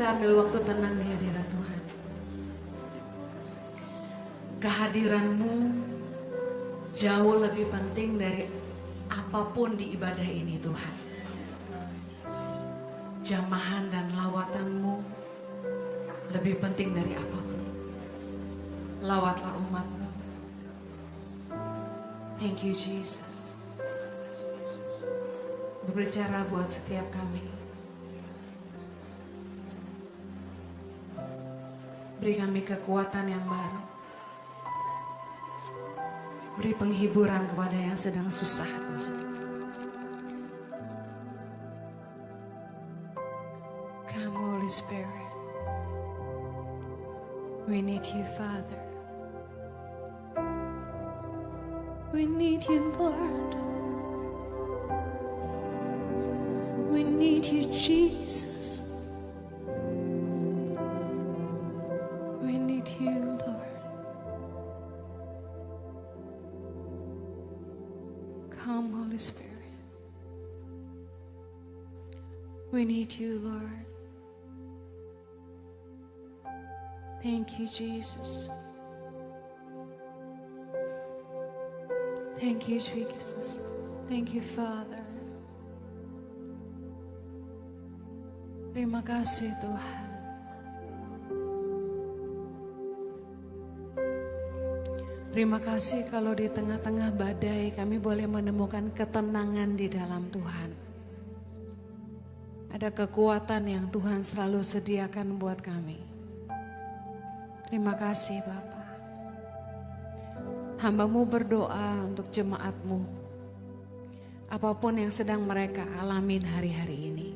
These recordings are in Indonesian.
kita ambil waktu tenang di hadirat Tuhan. Kehadiran-Mu jauh lebih penting dari apapun di ibadah ini Tuhan. Jamahan dan lawatan-Mu lebih penting dari apapun. Lawatlah umat-Mu. Thank you Jesus. Berbicara buat setiap kami. Beri kami kekuatan yang baru. Beri penghiburan kepada yang sedang susah Tuhan. Come Holy Spirit. We need you Father. We need you Lord. We need you Jesus. We need you Lord. Come Holy Spirit. We need you Lord. Thank you Jesus. Thank you Jesus. Thank you Father. Terima kasih Tuhan. Terima kasih kalau di tengah-tengah badai kami boleh menemukan ketenangan di dalam Tuhan. Ada kekuatan yang Tuhan selalu sediakan buat kami. Terima kasih Bapa. Hamba-Mu berdoa untuk jemaat-Mu. Apapun yang sedang mereka alamin hari-hari ini.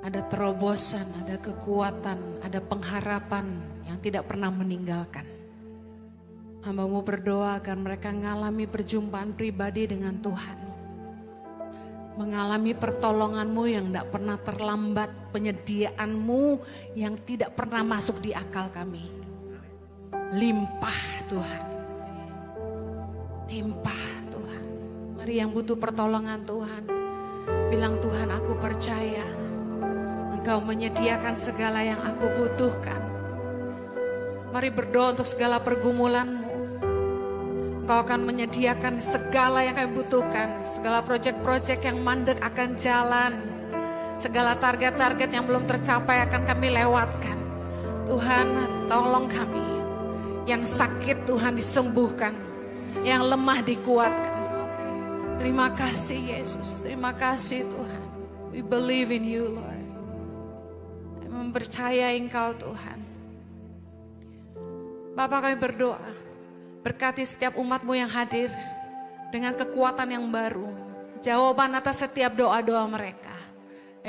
Ada terobosan, ada kekuatan, ada pengharapan yang tidak pernah meninggalkan. Hamba-Mu berdoa agar mereka mengalami perjumpaan pribadi dengan Tuhan. Mengalami pertolongan-Mu yang tidak pernah terlambat, penyediaan-Mu yang tidak pernah masuk di akal kami. Limpah Tuhan. Limpah Tuhan. Mari yang butuh pertolongan Tuhan. Bilang Tuhan aku percaya. Engkau menyediakan segala yang aku butuhkan. Mari berdoa untuk segala pergumulan-Mu. Engkau akan menyediakan segala yang kami butuhkan. Segala proyek-proyek yang mandek akan jalan. Segala target-target yang belum tercapai akan kami lewatkan. Tuhan tolong kami. Yang sakit Tuhan disembuhkan. Yang lemah dikuatkan. Terima kasih Yesus. Terima kasih Tuhan. We believe in you Lord. Mempercayai Engkau Tuhan. Bapa kami berdoa. Berkati setiap umat-Mu yang hadir. Dengan kekuatan yang baru. Jawaban atas setiap doa-doa mereka.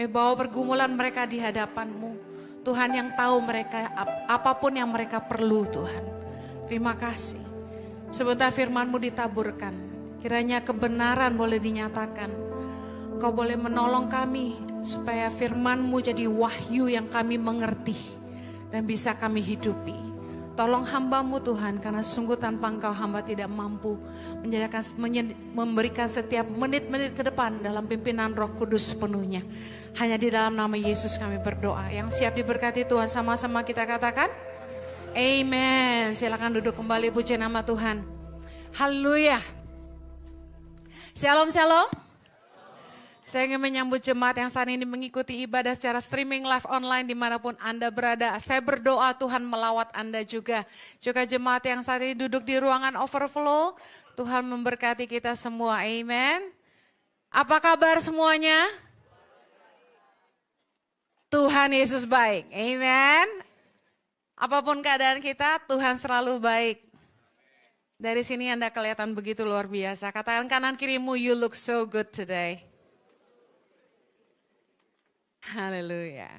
Bawa pergumulan mereka di hadapan-Mu. Tuhan yang tahu mereka apapun yang mereka perlu Tuhan. Terima kasih. Sebentar firman-Mu ditaburkan. Kiranya kebenaran boleh dinyatakan. Engkau boleh menolong kami. Supaya firman-Mu jadi wahyu yang kami mengerti. Dan bisa kami hidupi. Tolong hamba-Mu Tuhan. Karena sungguh tanpa Engkau hamba tidak mampu. Memberikan setiap menit-menit ke depan. Dalam pimpinan Roh Kudus sepenuhnya. Hanya di dalam nama Yesus kami berdoa. Yang siap diberkati Tuhan sama-sama kita katakan. Amen. Silakan duduk kembali, puji nama Tuhan. Haleluya. Shalom, shalom. Saya ingin menyambut jemaat yang saat ini mengikuti ibadah secara streaming live online dimanapun Anda berada. Saya berdoa Tuhan melawat Anda juga. Juga jemaat yang saat ini duduk di ruangan overflow. Tuhan memberkati kita semua. Amen. Apa kabar semuanya? Tuhan Yesus baik. Amen. Apapun keadaan kita, Tuhan selalu baik. Dari sini Anda kelihatan begitu luar biasa. Katakan kanan kirimu, you look so good today. Haleluya.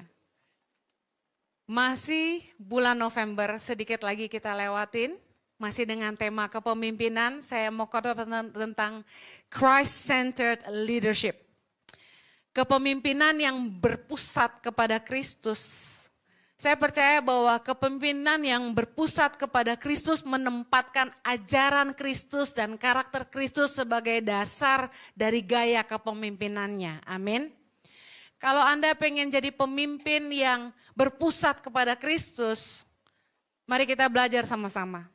Masih bulan November, sedikit lagi kita lewatin. Masih dengan tema kepemimpinan, saya mau khotbah tentang Christ-centered leadership. Kepemimpinan yang berpusat kepada Kristus. Saya percaya bahwa kepemimpinan yang berpusat kepada Kristus menempatkan ajaran Kristus dan karakter Kristus sebagai dasar dari gaya kepemimpinannya. Amin. Kalau Anda pengen jadi pemimpin yang berpusat kepada Kristus, mari kita belajar sama-sama.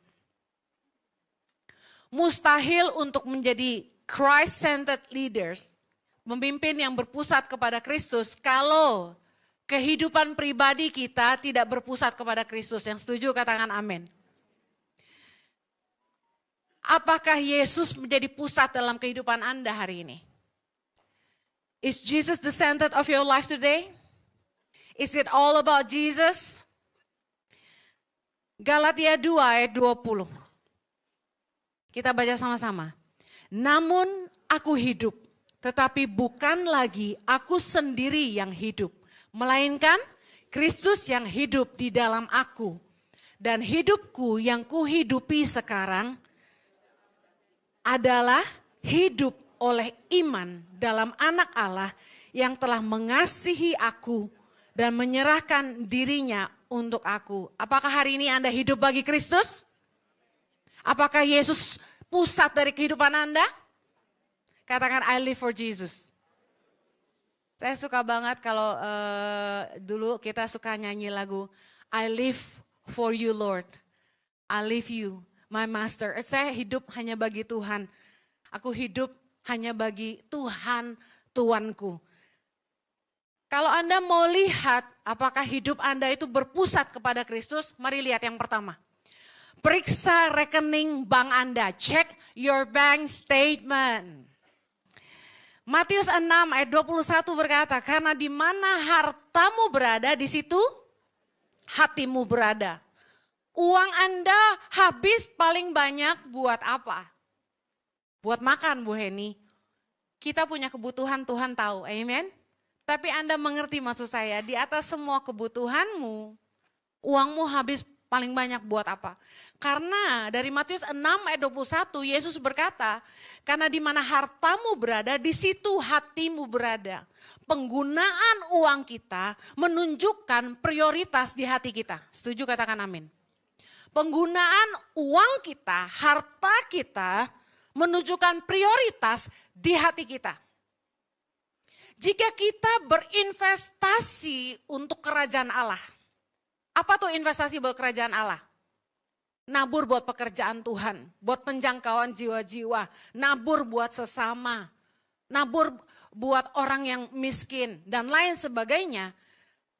Mustahil untuk menjadi Christ-centered leaders, pemimpin yang berpusat kepada Kristus, kalau kehidupan pribadi kita tidak berpusat kepada Kristus. Yang setuju katakan amin. Apakah Yesus menjadi pusat dalam kehidupan Anda hari ini? Is Jesus the center of your life today? Is it all about Jesus? Galatia 2 ayat 20. Kita baca sama-sama. Namun aku hidup, tetapi bukan lagi aku sendiri yang hidup, melainkan Kristus yang hidup di dalam aku. Dan hidupku yang kuhidupi sekarang adalah hidup oleh iman dalam Anak Allah yang telah mengasihi aku dan menyerahkan dirinya untuk aku. Apakah hari ini Anda hidup bagi Kristus? Apakah Yesus pusat dari kehidupan Anda? Katakan, I live for Jesus. Saya suka banget kalau dulu kita suka nyanyi lagu, I live for you Lord. I live you, my master. Saya hidup hanya bagi Tuhan. Aku hidup hanya bagi Tuhan, Tuanku. Kalau Anda mau lihat apakah hidup Anda itu berpusat kepada Kristus, mari lihat yang pertama. Periksa rekening bank Anda, check your bank statement. Matius 6 ayat 21 berkata, karena di mana hartamu berada, di situ hatimu berada. Uang Anda habis paling banyak buat apa? Buat makan, Bu Heni. Kita punya kebutuhan, Tuhan tahu, amen. Tapi Anda mengerti maksud saya, di atas semua kebutuhanmu, uangmu habis paling banyak buat apa? Karena dari Matius 6 ayat 21 Yesus berkata, karena di mana hartamu berada, di situ hatimu berada. Penggunaan uang kita menunjukkan prioritas di hati kita. Setuju katakan amin. Penggunaan uang kita, harta kita menunjukkan prioritas di hati kita. Jika kita berinvestasi untuk kerajaan Allah. Apa tuh investasi buat kerajaan Allah? Nabur buat pekerjaan Tuhan, buat penjangkauan jiwa-jiwa, nabur buat sesama, nabur buat orang yang miskin, dan lain sebagainya.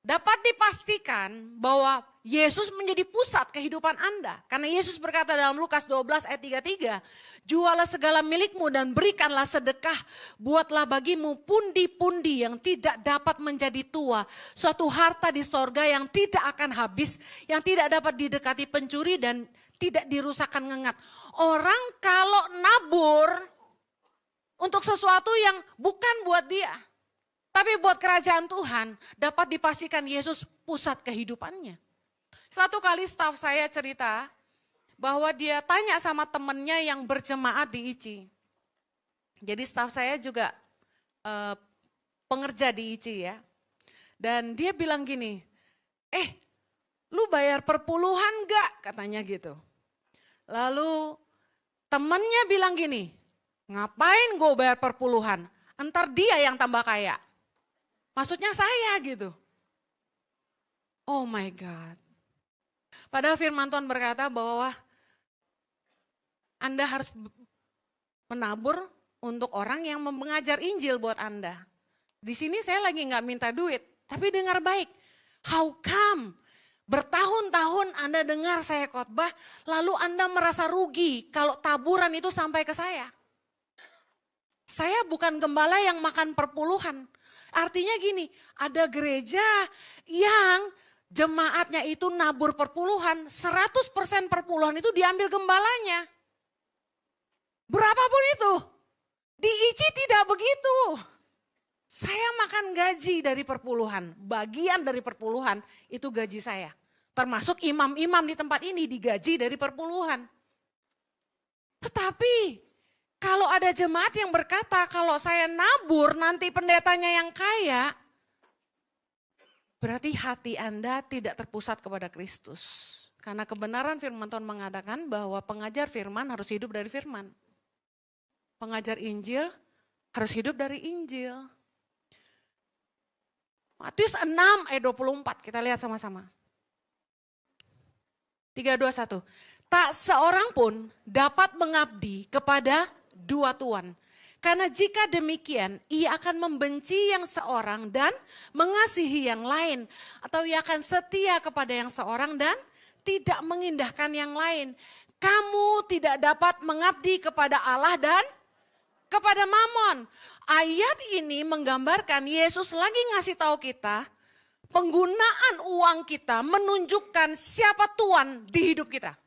Dapat dipastikan bahwa Yesus menjadi pusat kehidupan Anda. Karena Yesus berkata dalam Lukas 12 ayat 33, jualah segala milikmu dan berikanlah sedekah, buatlah bagimu pundi-pundi yang tidak dapat menjadi tua, suatu harta di sorga yang tidak akan habis, yang tidak dapat didekati pencuri dan tidak dirusakkan ngengat. Orang kalau nabur untuk sesuatu yang bukan buat dia, tapi buat kerajaan Tuhan, dapat dipastikan Yesus pusat kehidupannya. Satu kali staf saya cerita bahwa dia tanya sama temennya yang berjemaat di ICI. Jadi staf saya juga pengerja di ICI ya. Dan dia bilang gini, lu bayar perpuluhan gak? Katanya gitu. Lalu temennya bilang gini, ngapain gue bayar perpuluhan? Entar dia yang tambah kaya. Maksudnya saya gitu. Oh my God. Padahal firman Tuhan berkata bahwa Anda harus menabur untuk orang yang mengajar Injil buat Anda. Di sini saya lagi gak minta duit, tapi dengar baik. How come? Bertahun-tahun Anda dengar saya khotbah, lalu Anda merasa rugi kalau taburan itu sampai ke saya. Saya bukan gembala yang makan perpuluhan. Artinya gini, ada gereja yang jemaatnya itu nabur perpuluhan, 100% perpuluhan itu diambil gembalanya. Berapapun itu, di ICI tidak begitu. Saya makan gaji dari perpuluhan, bagian dari perpuluhan itu gaji saya. Termasuk imam-imam di tempat ini digaji dari perpuluhan. Tetapi kalau ada jemaat yang berkata kalau saya nabur nanti pendetanya yang kaya, berarti hati Anda tidak terpusat kepada Kristus. Karena kebenaran firman Tuhan mengatakan bahwa pengajar firman harus hidup dari firman. Pengajar Injil harus hidup dari Injil. Matius 6 ayat 24, kita lihat sama-sama. 3, 2, 1. Tak seorang pun dapat mengabdi kepada dua tuan. Karena jika demikian, ia akan membenci yang seorang dan mengasihi yang lain. Atau ia akan setia kepada yang seorang dan tidak mengindahkan yang lain. Kamu tidak dapat mengabdi kepada Allah dan kepada Mamon. Ayat ini menggambarkan Yesus lagi ngasih tahu kita, penggunaan uang kita menunjukkan siapa Tuan di hidup kita.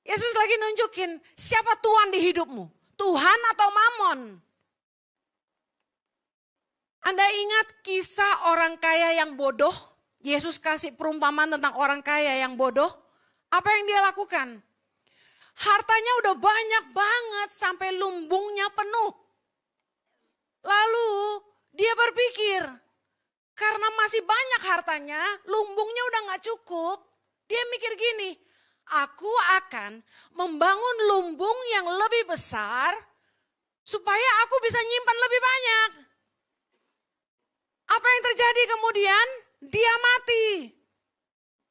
Yesus lagi nunjukin siapa Tuan di hidupmu, Tuhan atau Mamon. Anda ingat kisah orang kaya yang bodoh? Yesus kasih perumpamaan tentang orang kaya yang bodoh. Apa yang dia lakukan? Hartanya udah banyak banget sampai lumbungnya penuh. Lalu dia berpikir, karena masih banyak hartanya, lumbungnya udah gak cukup. Dia mikir gini, aku akan membangun lumbung yang lebih besar supaya aku bisa nyimpan lebih banyak. Apa yang terjadi kemudian? Dia mati.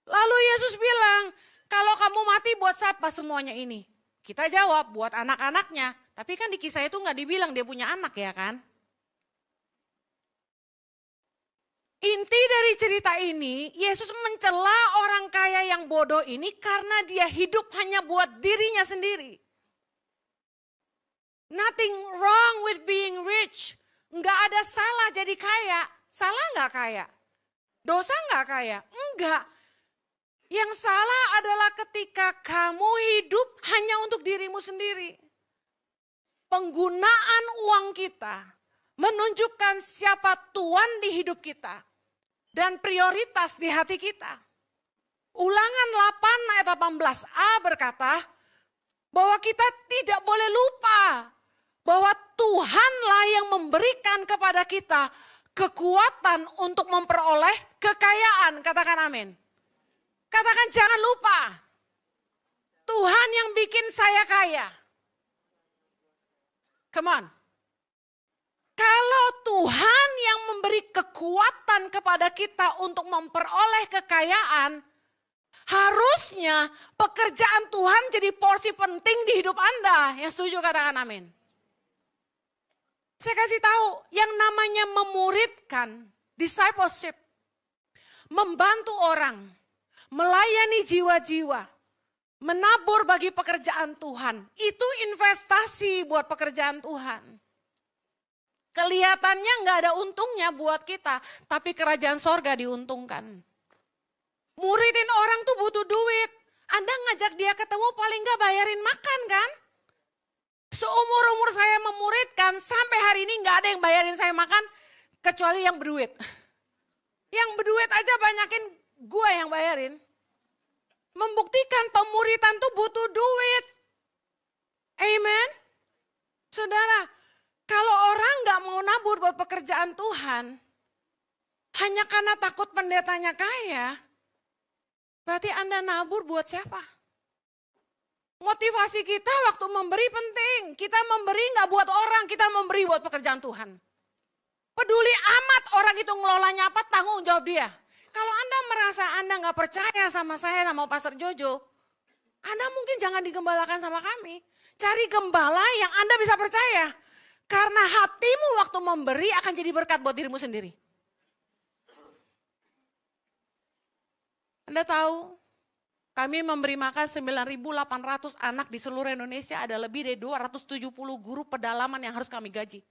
Lalu Yesus bilang, kalau kamu mati buat siapa semuanya ini? Kita jawab, buat anak-anaknya. Tapi kan di kisah itu gak dibilang dia punya anak ya kan? Inti dari cerita ini, Yesus mencela orang kaya yang bodoh ini karena dia hidup hanya buat dirinya sendiri. Nothing wrong with being rich. Nggak ada salah jadi kaya. Salah nggak kaya? Dosa nggak kaya? Enggak. Yang salah adalah ketika kamu hidup hanya untuk dirimu sendiri. Penggunaan uang kita menunjukkan siapa Tuan di hidup kita. Dan prioritas di hati kita. Ulangan 8 ayat 18a berkata bahwa kita tidak boleh lupa bahwa Tuhanlah yang memberikan kepada kita kekuatan untuk memperoleh kekayaan. Katakan amin. Katakan jangan lupa. Tuhan yang bikin saya kaya. Come on. Kalau Tuhan yang memberi kekuatan kepada kita untuk memperoleh kekayaan, harusnya pekerjaan Tuhan jadi porsi penting di hidup Anda. Yang setuju katakan amin. Saya kasih tahu, yang namanya memuridkan, discipleship, membantu orang, melayani jiwa-jiwa, menabur bagi pekerjaan Tuhan, itu investasi buat pekerjaan Tuhan. Kelihatannya nggak ada untungnya buat kita, tapi kerajaan sorga diuntungkan. Muridin orang tuh butuh duit. Anda ngajak dia ketemu paling nggak bayarin makan kan? Seumur-umur saya memuridkan, sampai hari ini nggak ada yang bayarin saya makan, kecuali yang berduit. Yang berduit aja banyakin gue yang bayarin. Membuktikan pemuridan tuh butuh duit. Amen. Saudara, kalau orang nggak mau nabur buat pekerjaan Tuhan, hanya karena takut pendetanya kaya, berarti Anda nabur buat siapa? Motivasi kita waktu memberi penting. Kita memberi nggak buat orang, kita memberi buat pekerjaan Tuhan. Peduli amat orang itu ngelolanya apa, tanggung jawab dia. Kalau Anda merasa Anda nggak percaya sama saya, sama Pastor Jojo, Anda mungkin jangan digembalakan sama kami. Cari gembala yang Anda bisa percaya. Karena hatimu waktu memberi akan jadi berkat buat dirimu sendiri. Anda tahu, kami memberi makan 9.800 anak di seluruh Indonesia, ada lebih dari 270 guru pedalaman yang harus kami gaji.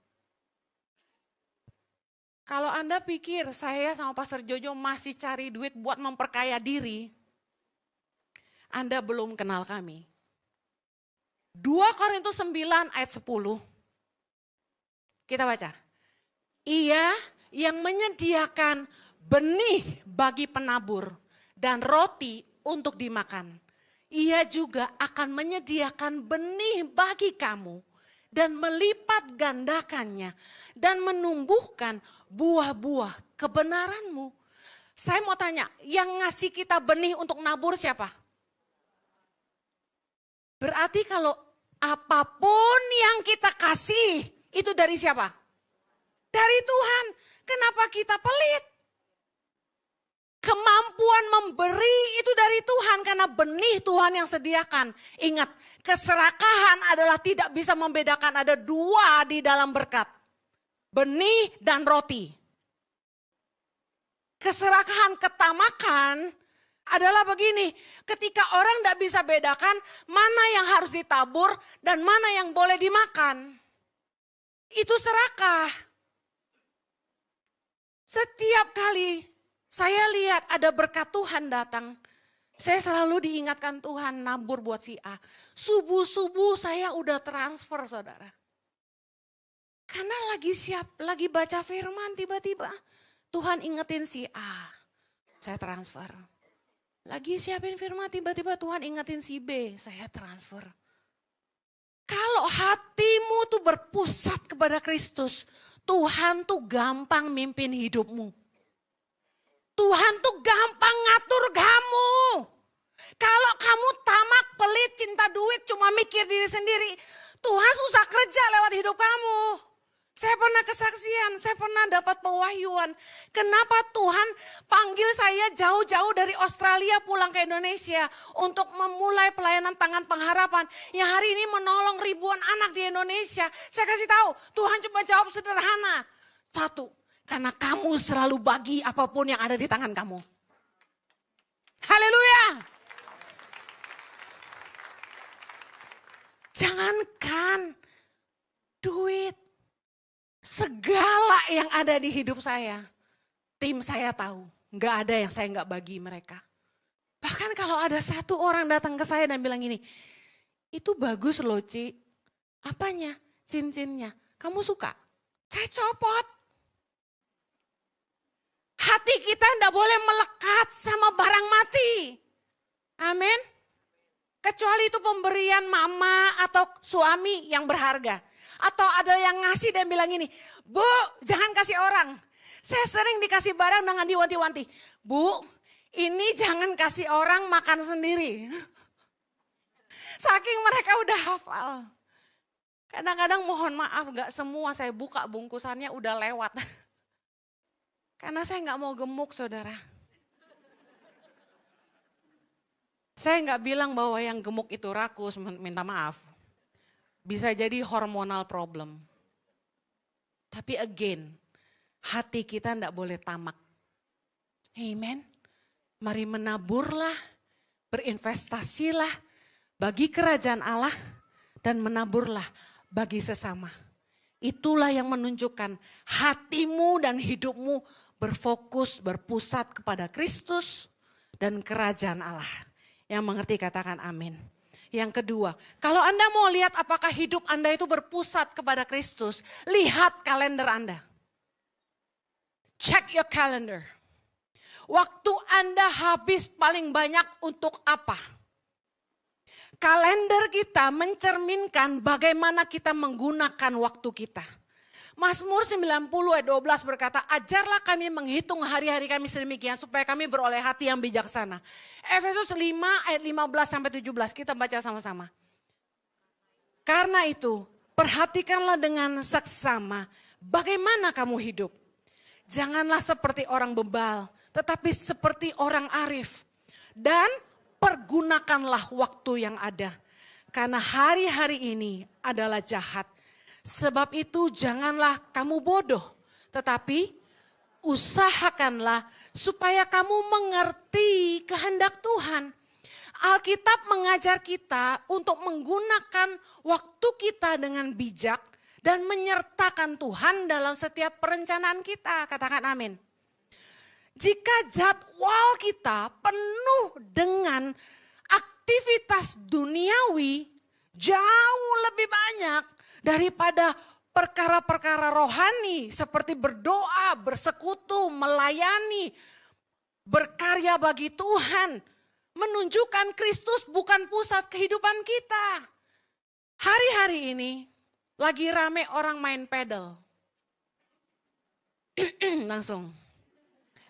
Kalau Anda pikir saya sama Pastor Jojo masih cari duit buat memperkaya diri, Anda belum kenal kami. 2 Korintus 9 ayat 10. Kita baca. Ia yang menyediakan benih bagi penabur dan roti untuk dimakan. Ia juga akan menyediakan benih bagi kamu dan melipat gandakannya dan menumbuhkan buah-buah kebenaranmu. Saya mau tanya, yang ngasih kita benih untuk nabur siapa? Berarti kalau apapun yang kita kasih, itu dari siapa? Dari Tuhan. Kenapa kita pelit? Kemampuan memberi itu dari Tuhan karena benih Tuhan yang sediakan. Ingat, keserakahan adalah tidak bisa membedakan, ada dua di dalam berkat. Benih dan roti. Keserakahan, ketamakan adalah begini, ketika orang tidak bisa bedakan mana yang harus ditabur dan mana yang boleh dimakan. Itu serakah. Setiap kali saya lihat ada berkat Tuhan datang, saya selalu diingatkan Tuhan nabur buat si A. Subuh-subuh saya udah transfer saudara. Karena lagi baca firman tiba-tiba Tuhan ingetin si A, saya transfer. Lagi siapin firman, tiba-tiba Tuhan ingetin si B, saya transfer. Kalau hatimu tuh berpusat kepada Kristus, Tuhan tuh gampang mimpin hidupmu. Tuhan tuh gampang ngatur kamu. Kalau kamu tamak, pelit, cinta duit, cuma mikir diri sendiri, Tuhan susah kerja lewat hidup kamu. Saya pernah kesaksian, saya pernah dapat pewahyuan. Kenapa Tuhan panggil saya jauh-jauh dari Australia pulang ke Indonesia untuk memulai pelayanan tangan pengharapan yang hari ini menolong ribuan anak di Indonesia. Saya kasih tahu, Tuhan cuma jawab sederhana. Satu, karena kamu selalu bagi apapun yang ada di tangan kamu. Haleluya. Jangankan duit. Segala yang ada di hidup saya, tim saya tahu, nggak ada yang saya nggak bagi mereka. Bahkan kalau ada satu orang datang ke saya dan bilang gini, itu bagus loh Ci, apanya? Cincinnya, kamu suka? Saya copot. Hati kita nggak boleh melekat sama barang mati. Amin. Kecuali itu pemberian mama atau suami yang berharga. Atau ada yang ngasih dan bilang gini, Bu jangan kasih orang. Saya sering dikasih barang dengan diwanti-wanti. Bu ini jangan kasih orang, makan sendiri. Saking mereka udah hafal. Kadang-kadang mohon maaf gak semua saya buka bungkusannya udah lewat. Karena saya gak mau gemuk saudara. Saya gak bilang bahwa yang gemuk itu rakus, minta maaf. Bisa jadi hormonal problem. Tapi again, hati kita tidak boleh tamak. Amen. Mari menaburlah, berinvestasilah bagi kerajaan Allah dan menaburlah bagi sesama. Itulah yang menunjukkan hatimu dan hidupmu berfokus, berpusat kepada Kristus dan kerajaan Allah. Yang mengerti katakan amin. Yang kedua, kalau Anda mau lihat apakah hidup Anda itu berpusat kepada Kristus, lihat kalender Anda. Check your calendar. Waktu Anda habis paling banyak untuk apa? Kalender kita mencerminkan bagaimana kita menggunakan waktu kita. Mazmur 90 ayat 12 berkata, ajarlah kami menghitung hari-hari kami sedemikian supaya kami beroleh hati yang bijaksana. Efesus 5 ayat 15 sampai 17 kita baca sama-sama. Karena itu, perhatikanlah dengan seksama bagaimana kamu hidup. Janganlah seperti orang bebal, tetapi seperti orang arif. Dan pergunakanlah waktu yang ada. Karena hari-hari ini adalah jahat. Sebab itu janganlah kamu bodoh, tetapi usahakanlah supaya kamu mengerti kehendak Tuhan. Alkitab mengajar kita untuk menggunakan waktu kita dengan bijak dan menyertakan Tuhan dalam setiap perencanaan kita. Katakan amin. Jika jadwal kita penuh dengan aktivitas duniawi jauh lebih banyak daripada perkara-perkara rohani seperti berdoa, bersekutu, melayani, berkarya bagi Tuhan. Menunjukkan Kristus bukan pusat kehidupan kita. Hari-hari ini lagi rame orang main pedal. Langsung.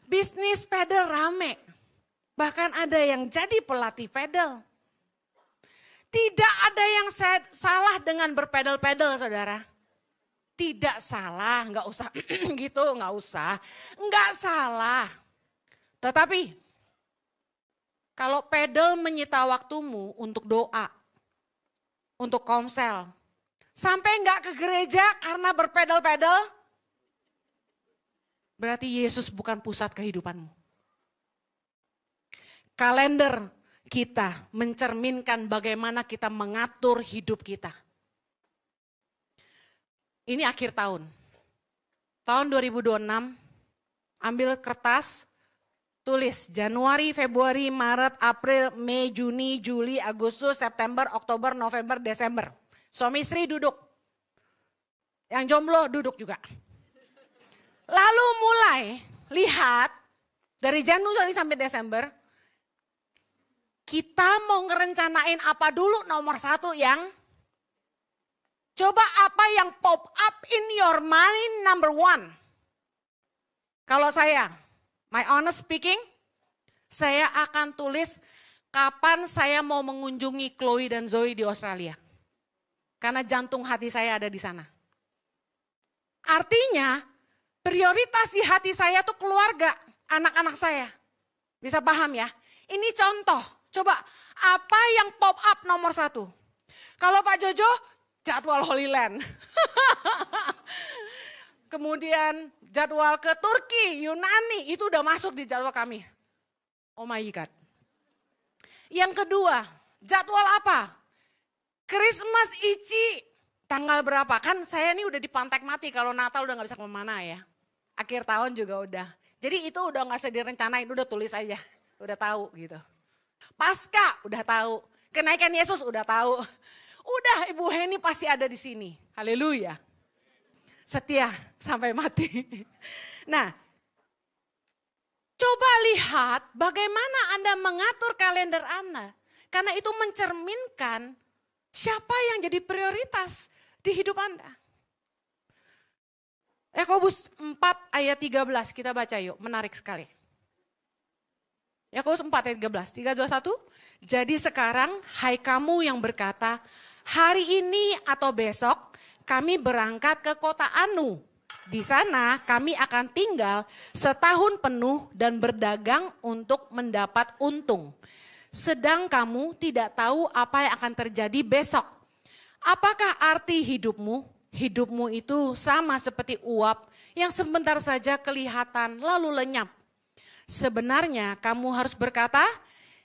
Bisnis pedal rame. Bahkan ada yang jadi pelatih pedal. Tidak ada yang salah dengan berpedal-pedal saudara. Tidak salah, nggak usah gitu, nggak usah. Nggak salah. Tetapi kalau pedal menyita waktumu untuk doa, untuk komsel, sampai nggak ke gereja karena berpedal-pedal, berarti Yesus bukan pusat kehidupanmu. Kalender kita mencerminkan bagaimana kita mengatur hidup kita. Ini akhir tahun. Tahun 2026, ambil kertas, tulis Januari, Februari, Maret, April, Mei, Juni, Juli, Agustus, September, Oktober, November, Desember. Suami istri duduk. Yang jomblo duduk juga. Lalu mulai lihat dari Januari sampai Desember, kita mau ngerencanain apa dulu nomor satu yang coba apa yang pop up in your mind number one. Kalau saya, my honest speaking, saya akan tulis kapan saya mau mengunjungi Chloe dan Zoe di Australia. Karena jantung hati saya ada di sana. Artinya prioritas di hati saya tuh keluarga, anak-anak saya. Bisa paham ya? Ini contoh, coba apa yang pop up nomor satu? Kalau Pak Jojo, jadwal Holy Land. Kemudian jadwal ke Turki, Yunani, itu udah masuk di jadwal kami. Oh my God. Yang kedua, jadwal apa? Christmas Ici, tanggal berapa? Kan saya ini udah di Pantek Mati, kalau Natal udah gak bisa kemana ya. Akhir tahun juga udah. Jadi itu udah gak usah direncanain, udah tulis aja. Udah tahu gitu. Pasca udah tahu. Kenaikan Yesus udah tahu. Udah Ibu Heni pasti ada di sini. Haleluya. Setia sampai mati. Nah, coba lihat bagaimana Anda mengatur kalender Anda. Karena itu mencerminkan siapa yang jadi prioritas di hidup Anda. Yakobus 4 ayat 13 kita baca yuk, menarik sekali. Yakobus 4 ayat 13, 3, 2, 1. Jadi sekarang hai kamu yang berkata, hari ini atau besok kami berangkat ke kota Anu. Di sana kami akan tinggal setahun penuh dan berdagang untuk mendapat untung. Sedang kamu tidak tahu apa yang akan terjadi besok. Apakah arti hidupmu? Hidupmu itu sama seperti uap yang sebentar saja kelihatan lalu lenyap. Sebenarnya kamu harus berkata,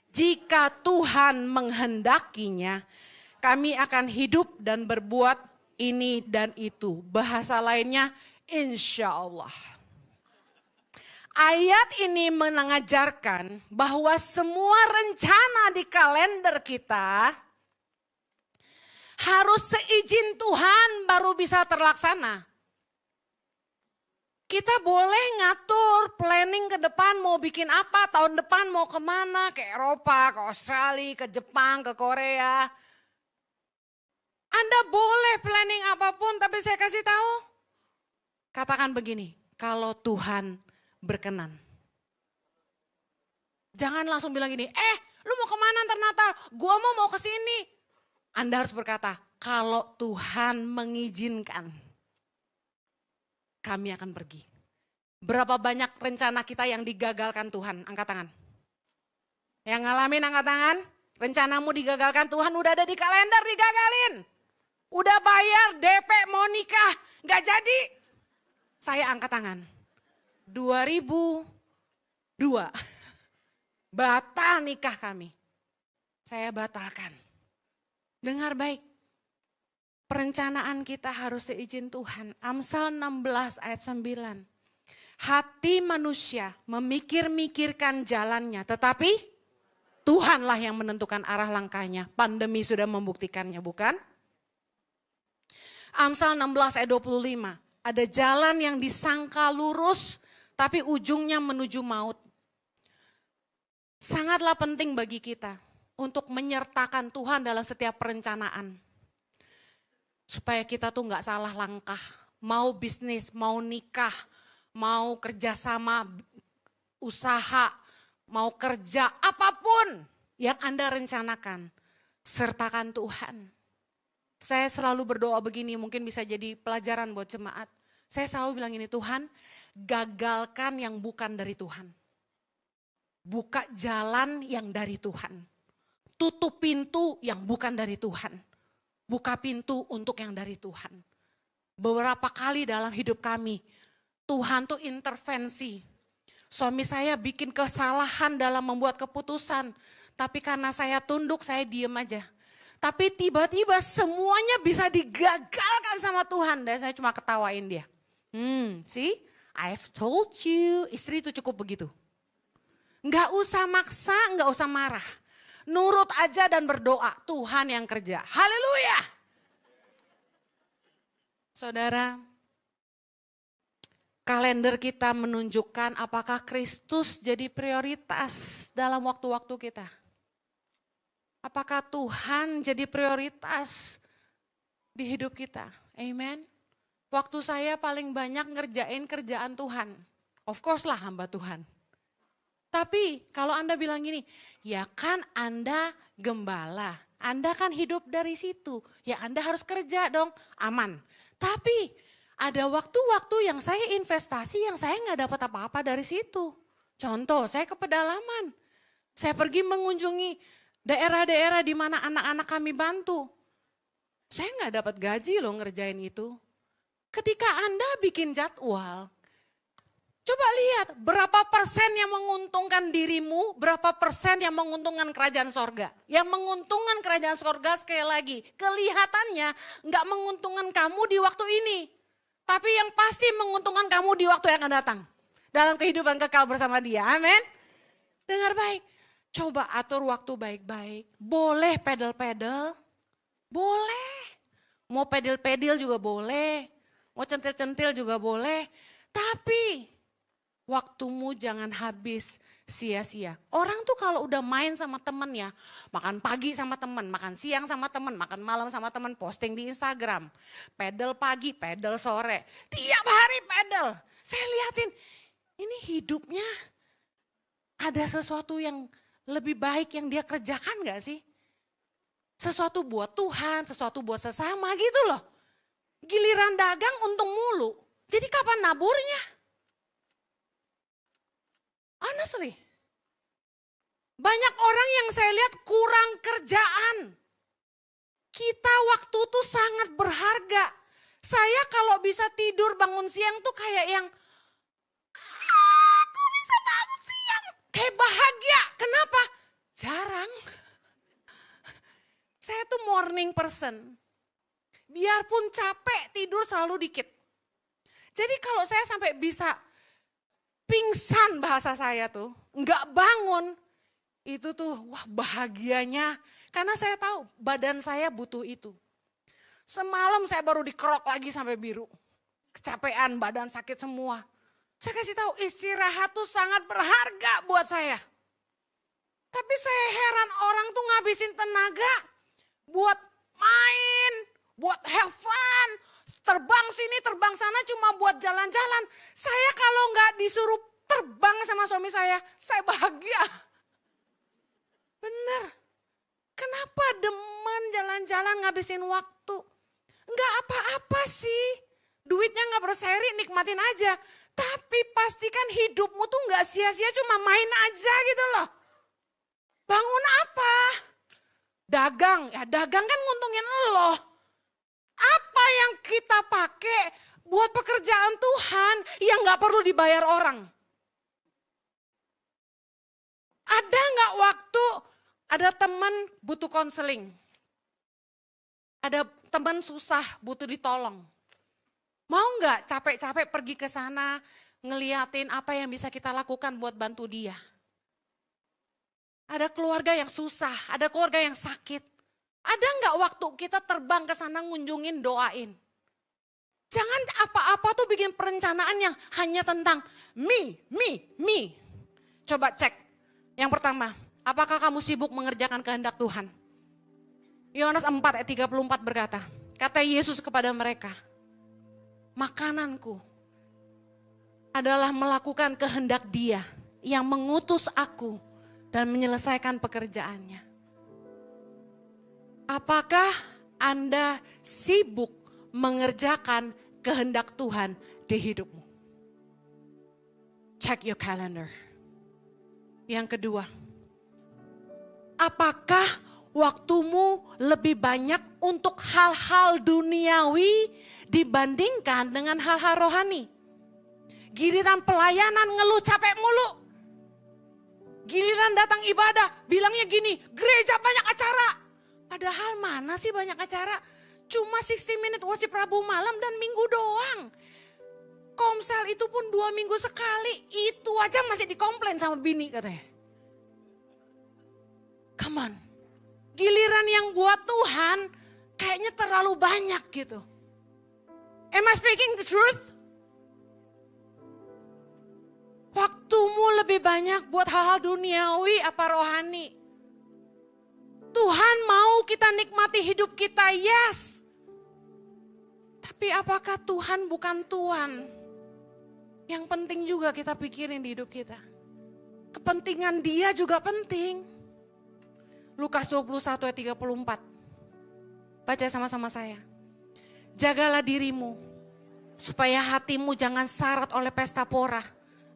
jika Tuhan menghendakinya, kami akan hidup dan berbuat ini dan itu. Bahasa lainnya, insya Allah. Ayat ini mengajarkan bahwa semua rencana di kalender kita harus seizin Tuhan baru bisa terlaksana. Kita boleh ngatur planning ke depan mau bikin apa, tahun depan mau kemana, ke Eropa, ke Australia, ke Jepang, ke Korea. Anda boleh planning apapun, tapi saya kasih tahu. Katakan begini, kalau Tuhan berkenan. Jangan langsung bilang gini, lu mau kemana ntar Natal? Gua mau ke sini. Anda harus berkata, kalau Tuhan mengizinkan, kami akan pergi. Berapa banyak rencana kita yang digagalkan Tuhan? Angkat tangan. Yang ngalamin angkat tangan, rencanamu digagalkan Tuhan udah ada di kalender, digagalin. Udah bayar DP mau nikah, gak jadi. Saya angkat tangan. 2002, batal nikah kami. Saya batalkan. Dengar baik, perencanaan kita harus seizin Tuhan. Amsal 16 ayat 9. Hati manusia memikir-mikirkan jalannya, tetapi Tuhanlah yang menentukan arah langkahnya. Pandemi sudah membuktikannya, bukan? Amsal 16 ayat 25. Ada jalan yang disangka lurus, tapi ujungnya menuju maut. Sangatlah penting bagi kita untuk menyertakan Tuhan dalam setiap perencanaan. Supaya kita tuh gak salah langkah. Mau bisnis, mau nikah, mau kerjasama, usaha, mau kerja, apapun yang Anda rencanakan. Sertakan Tuhan. Saya selalu berdoa begini, mungkin bisa jadi pelajaran buat jemaat. Saya selalu bilang ini, Tuhan, gagalkan yang bukan dari Tuhan. Buka jalan yang dari Tuhan. Tutup pintu yang bukan dari Tuhan. Buka pintu untuk yang dari Tuhan. Beberapa kali dalam hidup kami, Tuhan tuh intervensi. Suami saya bikin kesalahan dalam membuat keputusan. Tapi karena saya tunduk, saya diem aja. Tapi tiba-tiba semuanya bisa digagalkan sama Tuhan. Dan saya cuma ketawain dia. See, I've told you. Istri itu cukup begitu. Nggak usah maksa, nggak usah marah. Nurut aja dan berdoa, Tuhan yang kerja. Haleluya. Saudara, kalender kita menunjukkan apakah Kristus jadi prioritas dalam waktu-waktu kita. Apakah Tuhan jadi prioritas di hidup kita? Amen. Waktu saya paling banyak ngerjain kerjaan Tuhan. Of course lah hamba Tuhan. Tapi kalau Anda bilang gini, ya kan Anda gembala, Anda kan hidup dari situ, ya Anda harus kerja dong, aman. Tapi ada waktu-waktu yang saya investasi yang saya nggak dapat apa-apa dari situ. Contoh, saya ke pedalaman, saya pergi mengunjungi daerah-daerah di mana anak-anak kami bantu. Saya nggak dapat gaji loh ngerjain itu. Ketika Anda bikin jadwal, coba lihat berapa persen yang menguntungkan dirimu, berapa persen yang menguntungkan kerajaan sorga. Yang menguntungkan kerajaan sorga sekali lagi, kelihatannya nggak menguntungkan kamu di waktu ini. Tapi yang pasti menguntungkan kamu di waktu yang akan datang. Dalam kehidupan kekal bersama dia, amin. Dengar baik, coba atur waktu baik-baik. Boleh pedal-pedal, boleh. Mau pedal-pedal juga boleh, mau centil-centil juga boleh. Tapi waktumu jangan habis sia-sia. Orang tuh kalau udah main sama temennya, makan pagi sama temen, makan siang sama temen, makan malam sama temen, posting di Instagram. Pedal pagi, pedal sore, tiap hari pedal. Saya liatin, ini hidupnya ada sesuatu yang lebih baik yang dia kerjakan gak sih? Sesuatu buat Tuhan, sesuatu buat sesama gitu loh. Giliran dagang untung mulu, jadi kapan naburnya? Honestly, banyak orang yang saya lihat kurang kerjaan. Kita waktu itu sangat berharga. Saya kalau bisa tidur bangun siang tuh kayak yang, aku bisa bangun siang. Kayak bahagia, kenapa? Jarang. Saya tuh morning person. Biarpun capek, tidur selalu dikit. Jadi kalau saya sampai bisa pingsan bahasa saya tuh, nggak bangun, itu tuh wah bahagianya. Karena saya tahu badan saya butuh itu. Semalam saya baru dikerok lagi sampai biru. Kecapean, badan sakit semua. Saya kasih tahu istirahat tuh sangat berharga buat saya. Tapi saya heran orang tuh ngabisin tenaga buat main, buat have fun. Terbang sini, terbang sana cuma buat jalan-jalan. Saya kalau nggak disuruh terbang sama suami saya bahagia. Bener. Kenapa demen jalan-jalan ngabisin waktu? Nggak apa-apa sih. Duitnya nggak berseri, nikmatin aja. Tapi pastikan hidupmu tuh nggak sia-sia cuma main aja gitu loh. Bangun apa? Dagang, ya dagang kan nguntungin lo. Apa yang kita pakai buat pekerjaan Tuhan yang gak perlu dibayar orang? Ada gak waktu ada teman butuh konseling? Ada teman susah butuh ditolong? Mau gak capek-capek pergi ke sana ngeliatin apa yang bisa kita lakukan buat bantu dia? Ada keluarga yang susah, ada keluarga yang sakit. Ada nggak waktu kita terbang ke sana ngunjungin, doain? Jangan apa-apa tuh bikin perencanaan yang hanya tentang me. Coba cek. Yang pertama, apakah kamu sibuk mengerjakan kehendak Tuhan? Yohanes 4 ayat 34 berkata, kata Yesus kepada mereka, makananku adalah melakukan kehendak Dia yang mengutus aku dan menyelesaikan pekerjaannya. Apakah Anda sibuk mengerjakan kehendak Tuhan di hidupmu? Check your calendar. Yang kedua, apakah waktumu lebih banyak untuk hal-hal duniawi dibandingkan dengan hal-hal rohani? Giliran pelayanan ngeluh capek mulu. Giliran datang ibadah bilangnya gini, gereja banyak acara. Padahal mana sih banyak acara? Cuma 60 minute worship Rabu malam dan Minggu doang. Komsel itu pun 2 minggu sekali. Itu aja masih dikomplain sama bini katanya. Come on. Giliran yang buat Tuhan kayaknya terlalu banyak gitu. Am I speaking the truth? Waktumu lebih banyak buat hal-hal duniawi apa rohani? Tuhan mau kita nikmati hidup kita, yes. Tapi apakah Tuhan bukan Tuhan? Yang penting juga kita pikirin di hidup kita. Kepentingan dia juga penting. Lukas 21 ayat 34. Baca sama-sama saya. Jagalah dirimu, supaya hatimu jangan syarat oleh pesta pora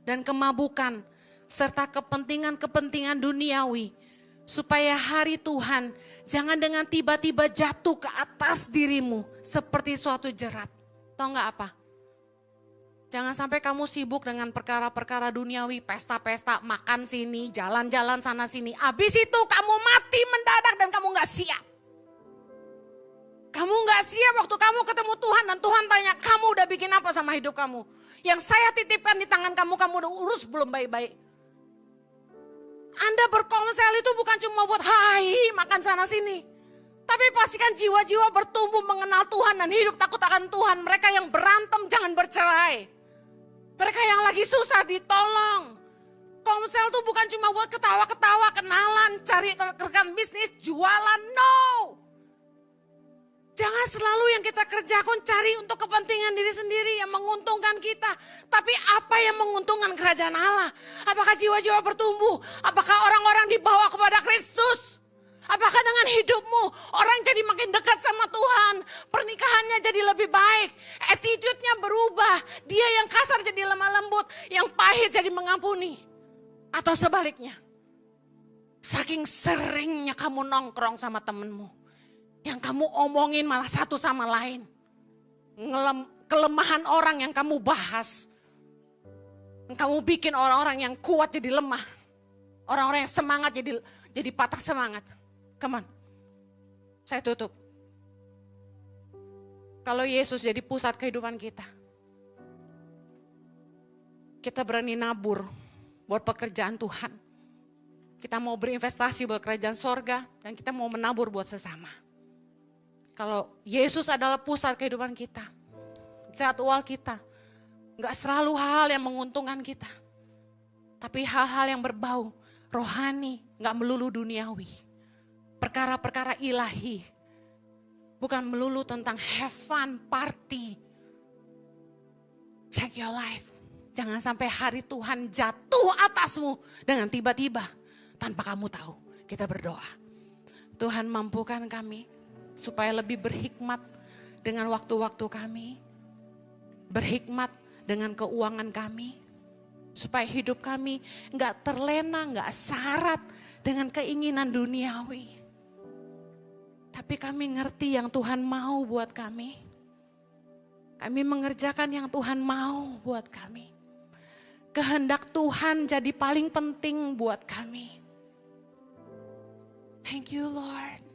dan kemabukan, serta kepentingan-kepentingan duniawi, supaya hari Tuhan jangan dengan tiba-tiba jatuh ke atas dirimu seperti suatu jerat. Tahu nggak apa? Jangan sampai kamu sibuk dengan perkara-perkara duniawi, pesta-pesta, makan sini, jalan-jalan sana sini. Habis itu kamu mati mendadak dan kamu nggak siap. Kamu nggak siap waktu kamu ketemu Tuhan dan Tuhan tanya, kamu udah bikin apa sama hidup kamu? Yang saya titipkan di tangan kamu, kamu udah urus belum baik-baik? Anda berkomsel itu bukan cuma buat hai makan sana sini. Tapi pastikan jiwa-jiwa bertumbuh mengenal Tuhan dan hidup takut akan Tuhan. Mereka yang berantem jangan bercerai. Mereka yang lagi susah ditolong. Komsel itu bukan cuma buat ketawa-ketawa, kenalan, cari rekan bisnis, jualan, no. Jangan selalu yang kita kerjakan cari untuk kepentingan diri sendiri yang menguntungkan kita. Tapi apa yang menguntungkan kerajaan Allah? Apakah jiwa-jiwa bertumbuh? Apakah orang-orang dibawa kepada Kristus? Apakah dengan hidupmu orang jadi makin dekat sama Tuhan? Pernikahannya jadi lebih baik. Attitude-nya berubah. Dia yang kasar jadi lemah lembut. Yang pahit jadi mengampuni. Atau sebaliknya. Saking seringnya kamu nongkrong sama temenmu. Yang kamu omongin malah satu sama lain. Kelemahan orang yang kamu bahas. Kamu bikin orang-orang yang kuat jadi lemah. Orang-orang yang semangat jadi patah semangat. Come on. Saya tutup. Kalau Yesus jadi pusat kehidupan kita. Kita berani nabur buat pekerjaan Tuhan. Kita mau berinvestasi buat kerajaan sorga. Dan kita mau menabur buat sesama. Kalau Yesus adalah pusat kehidupan kita, jadwal kita, gak selalu hal yang menguntungkan kita. Tapi hal-hal yang berbau, rohani, gak melulu duniawi. Perkara-perkara ilahi, bukan melulu tentang have fun, party. Check your life. Jangan sampai hari Tuhan jatuh atasmu dengan tiba-tiba, tanpa kamu tahu. Kita berdoa, Tuhan mampukan kami, supaya lebih berhikmat dengan waktu-waktu kami. Berhikmat dengan keuangan kami. Supaya hidup kami gak terlena, gak syarat dengan keinginan duniawi. Tapi kami ngerti yang Tuhan mau buat kami. Kami mengerjakan yang Tuhan mau buat kami. Kehendak Tuhan jadi paling penting buat kami. Thank you Lord.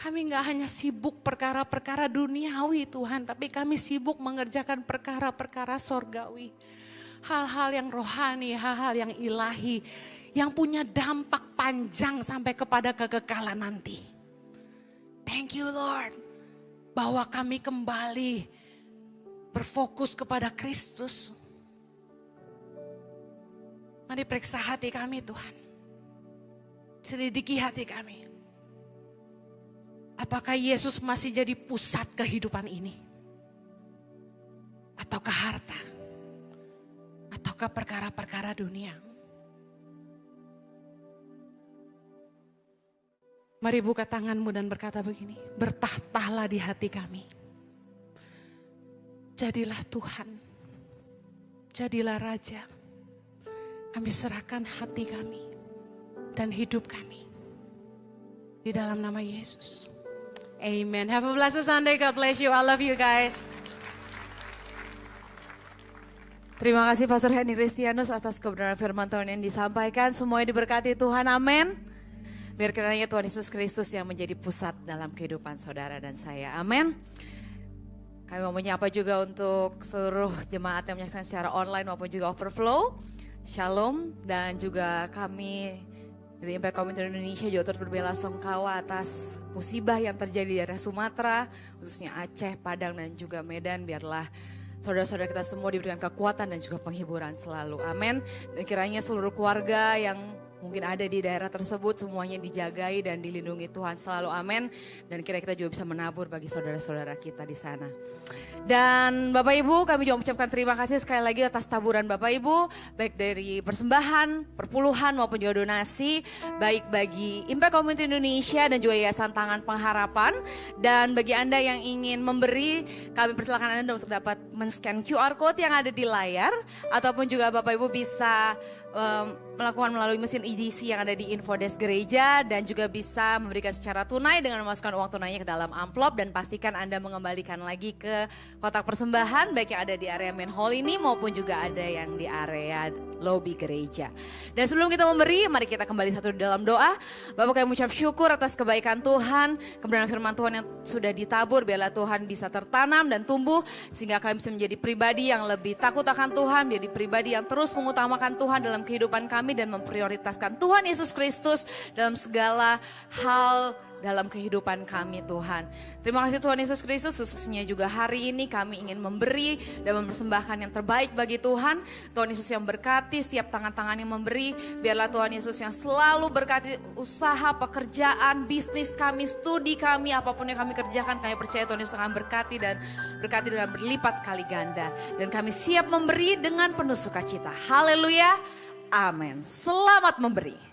Kami gak hanya sibuk perkara-perkara duniawi Tuhan, tapi kami sibuk mengerjakan perkara-perkara sorgawi. Hal-hal yang rohani, hal-hal yang ilahi, yang punya dampak panjang sampai kepada kekekalan nanti. Thank you Lord, bahwa kami kembali berfokus kepada Kristus. Mari periksa hati kami Tuhan, selidiki hati kami. Apakah Yesus masih jadi pusat kehidupan ini? Ataukah harta? Ataukah perkara-perkara dunia? Mari buka tanganmu dan berkata begini, bertahtalah di hati kami. Jadilah Tuhan, jadilah Raja. Kami serahkan hati kami dan hidup kami di dalam nama Yesus. Amen. Have a blessed Sunday. God bless you. I love you guys. Terima kasih Pastor Henny Kristianus atas kebenaran firman Tuhan yang disampaikan. Semuanya diberkati Tuhan, amin. Biar kiranya Tuhan Yesus Kristus yang menjadi pusat dalam kehidupan saudara dan saya, amin. Kami mau menyapa juga untuk seluruh jemaat yang menyaksikan secara online maupun juga overflow. Shalom, dan juga kami dari Impact Community Indonesia juga turut berbelasungkawa atas musibah yang terjadi di daerah Sumatera, khususnya Aceh, Padang dan juga Medan. Biarlah saudara-saudara kita semua diberikan kekuatan dan juga penghiburan selalu, amin. Dan kiranya seluruh keluarga yang mungkin ada di daerah tersebut semuanya dijagai dan dilindungi Tuhan selalu, amin. Dan kira kita juga bisa menabur bagi saudara-saudara kita di sana. Dan Bapak Ibu, kami juga mengucapkan terima kasih sekali lagi atas taburan Bapak Ibu, baik dari persembahan, perpuluhan maupun juga donasi, baik bagi Impact Community Indonesia dan juga Yayasan Tangan Pengharapan. Dan bagi Anda yang ingin memberi, kami persilakan Anda untuk dapat men-scan QR Code yang ada di layar, ataupun juga Bapak Ibu bisa melakukan melalui mesin EDC yang ada di Infodesk Gereja, dan juga bisa memberikan secara tunai dengan memasukkan uang tunainya ke dalam amplop, dan pastikan Anda mengembalikan lagi ke kotak persembahan baik yang ada di area main hall ini maupun juga ada yang di area lobi gereja. Dan sebelum kita memberi, mari kita kembali satu di dalam doa. Bapak, kami mengucap syukur atas kebaikan Tuhan, kebenaran firman Tuhan yang sudah ditabur. Biarlah Tuhan bisa tertanam dan tumbuh sehingga kami bisa menjadi pribadi yang lebih takut akan Tuhan, menjadi pribadi yang terus mengutamakan Tuhan dalam kehidupan kami dan memprioritaskan Tuhan Yesus Kristus dalam segala hal dalam kehidupan kami, Tuhan. Terima kasih Tuhan Yesus Kristus, khususnya juga hari ini kami ingin memberi dan mempersembahkan yang terbaik bagi Tuhan. Tuhan Yesus yang berkati setiap tangan-tangan yang memberi. Biarlah Tuhan Yesus yang selalu berkati usaha, pekerjaan, bisnis kami, studi kami, apapun yang kami kerjakan. Kami percaya Tuhan Yesus akan berkati dan berkati dengan berlipat kali ganda. Dan kami siap memberi dengan penuh sukacita. Haleluya, amin. Selamat memberi.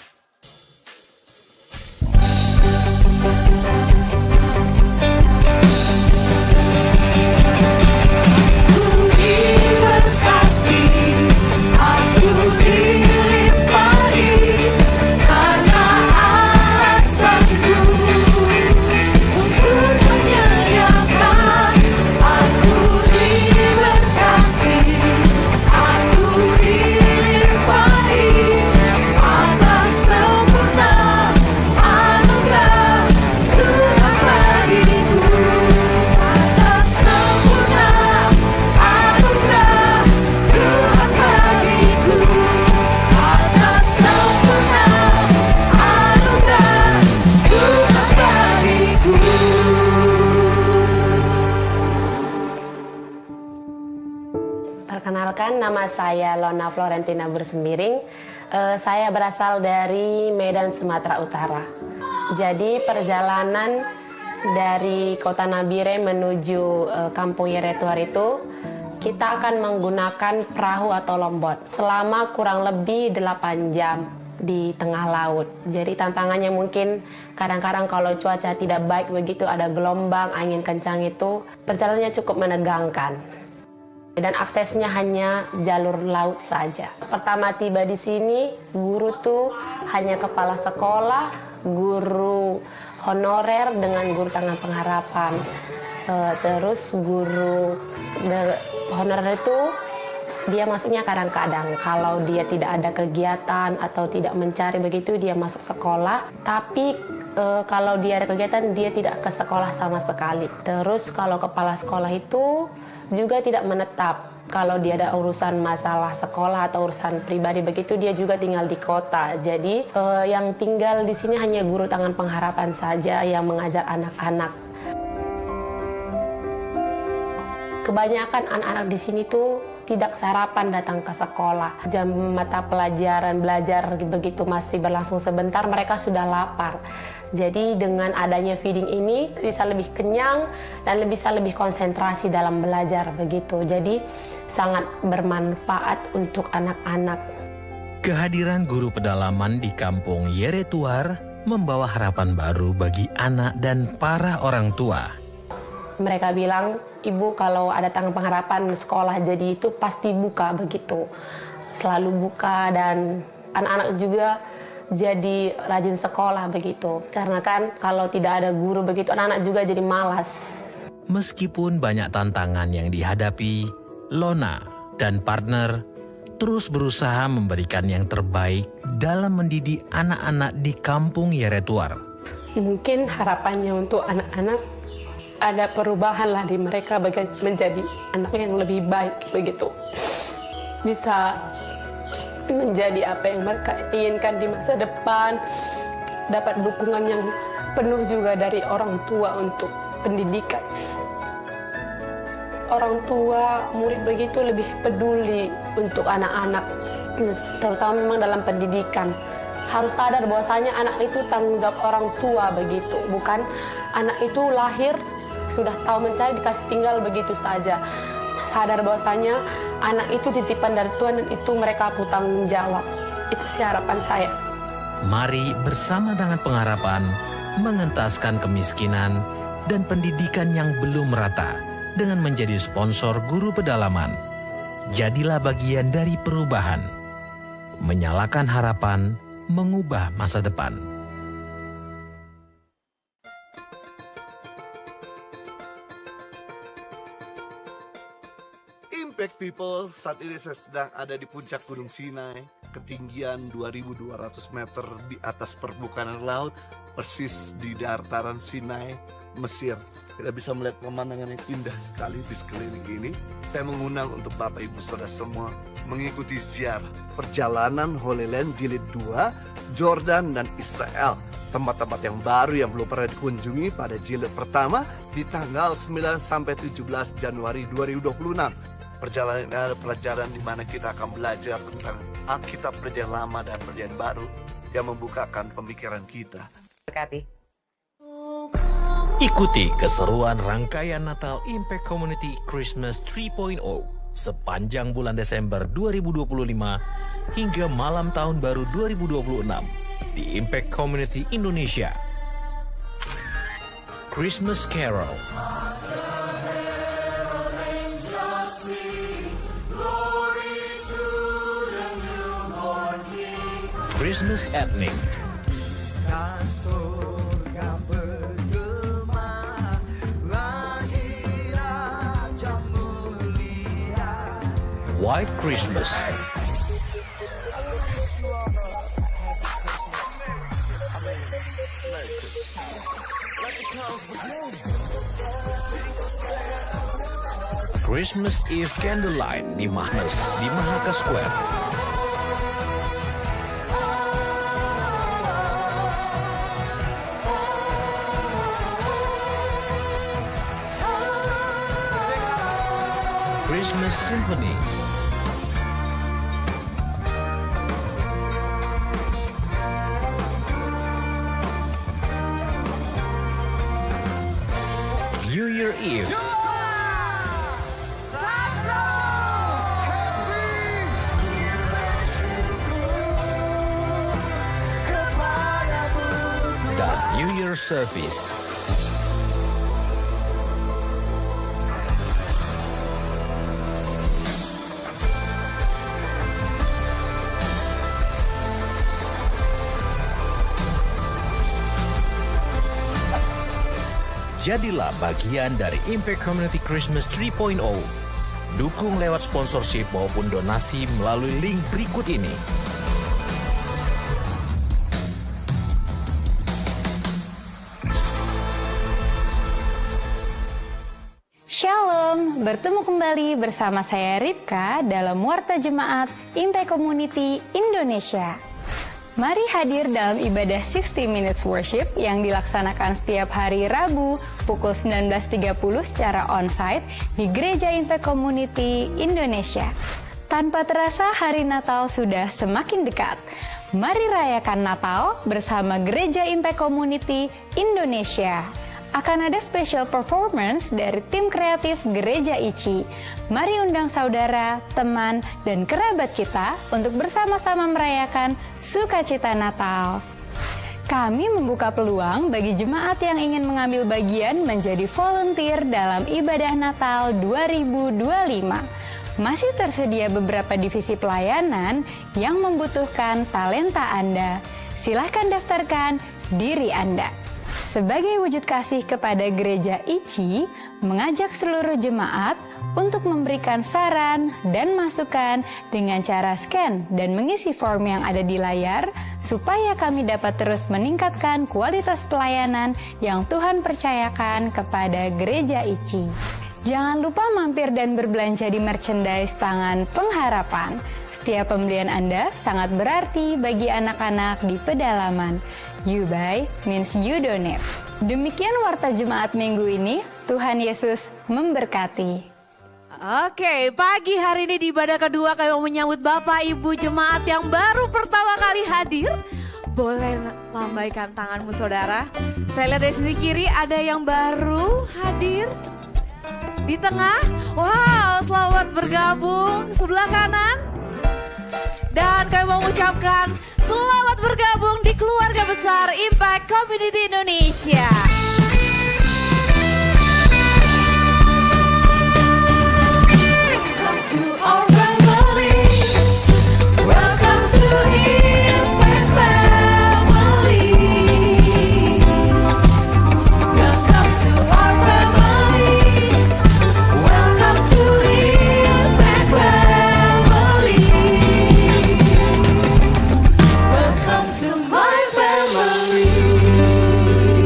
Perkenalkan, nama saya Lona Florentina Bersemiring. Saya berasal dari Medan, Sumatera Utara. Jadi perjalanan dari Kota Nabire menuju Kampung Yeretuar itu, kita akan menggunakan perahu atau lombot selama kurang lebih 8 jam di tengah laut. Jadi tantangannya mungkin kadang-kadang kalau cuaca tidak baik begitu, ada gelombang, angin kencang itu, perjalanannya cukup menegangkan. Dan aksesnya hanya jalur laut saja. Pertama tiba di sini, guru tuh hanya kepala sekolah, guru honorer dengan guru tangan pengharapan. Terus guru honorer itu dia masuknya kadang-kadang. Kalau dia tidak ada kegiatan atau tidak mencari begitu, dia masuk sekolah. Tapi kalau dia ada kegiatan, dia tidak ke sekolah sama sekali. Terus kalau kepala sekolah itu juga tidak menetap. Kalau dia ada urusan masalah sekolah atau urusan pribadi begitu, dia juga tinggal di kota. Jadi yang tinggal di sini hanya guru tangan pengharapan saja yang mengajar anak-anak. Kebanyakan anak-anak di sini tuh tidak sarapan datang ke sekolah. Jam mata pelajaran belajar begitu masih berlangsung sebentar, mereka sudah lapar. Jadi dengan adanya feeding ini bisa lebih kenyang dan bisa lebih konsentrasi dalam belajar begitu. Jadi sangat bermanfaat untuk anak-anak. Kehadiran guru pedalaman di Kampung Yeretuar membawa harapan baru bagi anak dan para orang tua. Mereka bilang, Ibu kalau ada tangan pengharapan sekolah jadi itu pasti buka begitu. Selalu buka dan anak-anak juga jadi rajin sekolah begitu. Karena kan kalau tidak ada guru begitu anak-anak juga jadi malas. Meskipun banyak tantangan yang dihadapi, Lona dan partner terus berusaha memberikan yang terbaik dalam mendidik anak-anak di kampung Yeretuar. Mungkin harapannya untuk anak-anak ada perubahan lah di mereka menjadi anak yang lebih baik begitu. Bisa menjadi apa yang mereka inginkan di masa depan, dapat dukungan yang penuh juga dari orang tua untuk pendidikan. Orang tua, murid begitu lebih peduli untuk anak-anak, terutama memang dalam pendidikan. Harus sadar bahwasanya anak itu tanggung jawab orang tua begitu, bukan anak itu lahir sudah tahu mencari dikasih tinggal begitu saja. Sadar bahwasanya anak itu titipan dari Tuhan dan itu mereka perlu tanggung jawab. Itu sih harapan saya. Mari bersama dengan pengharapan mengentaskan kemiskinan dan pendidikan yang belum merata dengan menjadi sponsor guru pedalaman. Jadilah bagian dari perubahan. Menyalakan harapan, mengubah masa depan. Impact People, saat ini saya sedang ada di puncak Gunung Sinai, ketinggian 2.200 meter di atas permukaan laut, persis di dataran Sinai, Mesir. Kita bisa melihat pemandangan yang indah sekali di sekeliling ini. Saya mengundang untuk Bapak Ibu Saudara semua mengikuti ziarah perjalanan Holy Land Jilid 2, Jordan dan Israel. Tempat-tempat yang baru yang belum pernah dikunjungi pada jilid pertama di tanggal 9 sampai 17 Januari 2026. Perjalanan ini adalah pelajaran di mana kita akan belajar tentang Alkitab Perjanjian Lama dan Perjanjian Baru yang membukakan pemikiran kita. Berkati. Ikuti keseruan rangkaian Natal Impact Community Christmas 3.0 sepanjang bulan Desember 2025 hingga malam tahun baru 2026 di Impact Community Indonesia. Christmas Carol, Christmas Ethnic, White Christmas, Christmas Eve Candlelight di Mahaka Square, Christmas Symphony, New Year Eve, dan New Year Service. Jadilah bagian dari Impact Community Christmas 3.0. Dukung lewat sponsorship maupun donasi melalui link berikut ini. Shalom, bertemu kembali bersama saya Ripka dalam Warta Jemaat Impact Community Indonesia. Mari hadir dalam ibadah 60 Minutes Worship yang dilaksanakan setiap hari Rabu pukul 19.30 secara onsite di Gereja Impact Community Indonesia. Tanpa terasa hari Natal sudah semakin dekat. Mari rayakan Natal bersama Gereja Impact Community Indonesia. Akan ada special performance dari tim kreatif Gereja ICI. Mari undang saudara, teman, dan kerabat kita untuk bersama-sama merayakan sukacita Natal. kami membuka peluang bagi jemaat yang ingin mengambil bagian menjadi volunteer dalam ibadah Natal 2025. Masih tersedia beberapa divisi pelayanan yang membutuhkan talenta Anda. Silahkan daftarkan diri Anda. Sebagai wujud kasih kepada Gereja ICI, mengajak seluruh jemaat untuk memberikan saran dan masukan dengan cara scan dan mengisi form yang ada di layar, supaya kami dapat terus meningkatkan kualitas pelayanan yang Tuhan percayakan kepada Gereja ICI. Jangan lupa mampir dan berbelanja di merchandise Tangan Pengharapan. Setiap pembelian Anda sangat berarti bagi anak-anak di pedalaman. You buy means you donate. Demikian warta jemaat minggu ini. Tuhan Yesus memberkati. Oke, pagi hari ini di ibadah kedua kami mau menyambut Bapak Ibu jemaat yang baru pertama kali hadir. Boleh lambaikan tanganmu saudara. Saya lihat dari sisi kiri ada yang baru hadir. Di tengah, wow, selamat bergabung. Sebelah kanan. Dan kami mau mengucapkan selamat bergabung di keluarga besar Impact Community Indonesia. Welcome to our family. Welcome to Impact family. Welcome to our family. Welcome to Impact family. Welcome to my family.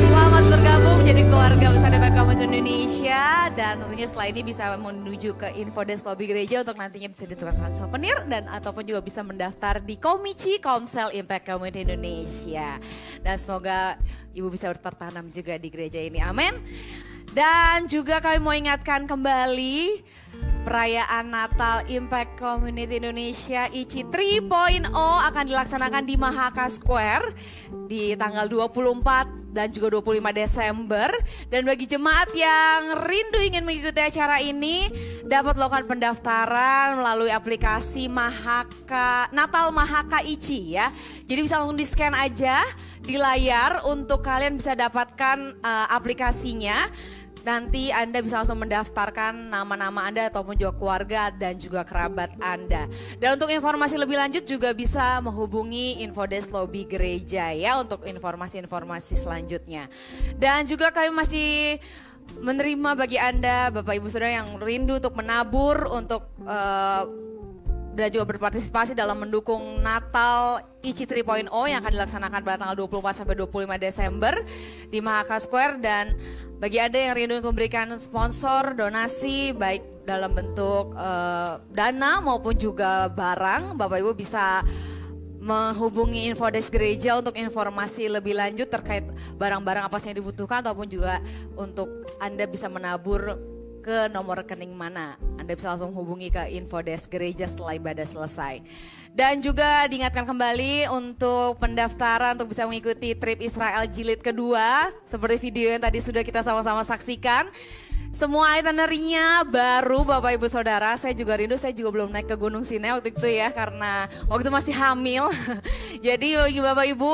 Selamat bergabung menjadi keluarga besar Impact Community Indonesia, dan tentunya setelah ini bisa menuju ke Infodesk Lobby Gereja untuk nantinya bisa ditukarkan souvenir dan ataupun juga bisa mendaftar di Komici Komsel Impact Community Indonesia. Dan semoga Ibu bisa tertanam juga di gereja ini. Amin. Dan juga kami mau ingatkan kembali perayaan Natal Impact Community Indonesia ICI 3.0 akan dilaksanakan di Mahaka Square di tanggal 24 dan juga 25 Desember. Dan bagi jemaat yang rindu ingin mengikuti acara ini dapat melakukan pendaftaran melalui aplikasi Natal Mahaka ICI ya. Jadi bisa langsung di-scan aja di layar untuk kalian bisa dapatkan aplikasinya. Nanti Anda bisa langsung mendaftarkan nama-nama Anda ataupun juga keluarga dan juga kerabat Anda. Dan untuk informasi lebih lanjut juga bisa menghubungi Infodesk Lobby Gereja ya untuk informasi-informasi selanjutnya. Dan juga kami masih menerima bagi Anda Bapak Ibu Saudara yang rindu untuk menabur untuk dan juga berpartisipasi dalam mendukung Natal ICI 3.0 yang akan dilaksanakan pada tanggal 24 sampai 25 Desember di Mahaka Square. Dan bagi Anda yang rindu untuk memberikan sponsor, donasi baik dalam bentuk dana maupun juga barang, Bapak Ibu bisa menghubungi Infodesk Gereja untuk informasi lebih lanjut terkait barang-barang apa yang dibutuhkan ataupun juga untuk Anda bisa menabur ke nomor rekening mana. Anda bisa langsung hubungi ke Infodesk Gereja setelah ibadah selesai. Dan juga diingatkan kembali untuk pendaftaran untuk bisa mengikuti trip Israel Jilid kedua. Seperti video yang tadi sudah kita sama-sama saksikan. Semua itinerary-nya baru Bapak Ibu Saudara. Saya juga rindu, saya juga belum naik ke Gunung Sinai waktu itu ya, karena waktu itu masih hamil. Jadi bagi Bapak Ibu